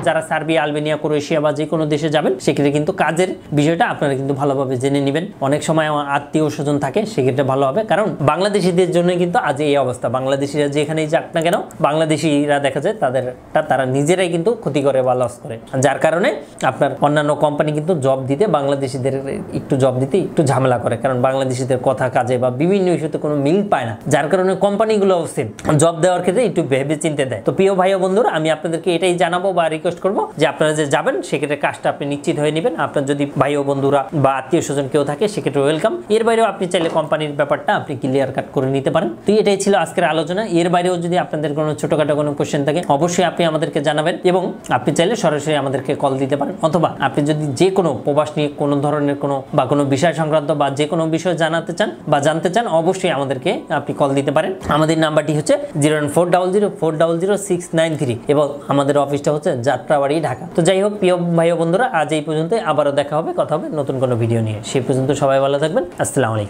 যারা Serbia, Albania, Croatia বা যে কোনো দেশে যাবেন সেক্ষেত্রে কিন্তু কাজের বিষয়টা আপনারা কিন্তু ভালোভাবে জেনে নেবেন। অনেক সময় আমার আত্মীয় স্বজন থাকে, সেক্ষেত্রে ভালো হবে, কারণ বাংলাদেশিদের জন্য কিন্তু আজ এই অবস্থা। বাংলাদেশিরা যেখানেই যাক না কেন, বাংলাদেশিরা দেখা যায় তারা নিজেরাই কিন্তু ক্ষতি করে বা লস করে, যার কারণে আপনার অন্যান্য কোম্পানি কিন্তু জব দিতে বাংলাদেশিদের একটু ঝামেলা করে, কারণ বাংলাদেশিদের কথা কাজে বা বিভিন্ন ইস্যুতে কোনো মিল পায় না, যার কারণে কোম্পানিগুলো সেম জব দেওয়ার ক্ষেত্রে একটু ভেবে চিন্তে দেয়। তো প্রিয় ভাই ও বন্ধুরা, আমি আপনাদেরকে এটাই জানাবো বা রিকোয়েস্ট করবো যে আপনারা যে যাবেন সেক্ষেত্রে কাজটা আপনি নিশ্চিত হয়ে নেবেন। আপনার যদি ভাই ও বন্ধুরা বা আত্মীয় স্বজন কেউ থাকে সেক্ষেত্রে ওয়েলকাম। এর বাইরেও আপনি চাইলে কোম্পানির ব্যাপারটা আপনি ক্লিয়ার কাট করে নিতে পারেন। তো এটাই ছিল আজকের আলোচনা। এর বাইরেও যদি আপনাদের কোনো ছোটখাটো কোনো কোশ্চেন থাকে অবশ্যই আপনি আমাদেরকে জানাবেন, এবং আপনি চাইলে সরাসরি আমাদেরকে কল দিতে পারেন, অথবা আপনি যদি যে কোনো প্রবাস নিয়ে কোনো ধরনের কোনো বিষয় সংক্রান্ত বা যে কোনো বিষয় জানতে চান অবশ্যই আমাদেরকে আপনি কল দিতে পারেন। আমাদের নাম্বারটি হচ্ছে 01400400693 এবং আমাদের অফিসটা হচ্ছে যাত্রাবাড়ি, ঢাকা। তো যাই হোক প্রিয় ভাই ও বন্ধুরা, আজ এই পর্যন্ত, আবারও দেখা হবে, কথা হবে নতুন কোনো ভিডিও নিয়ে। সেই পর্যন্ত সবাই ভালো থাকবেন। আসসালামু আলাইকুম।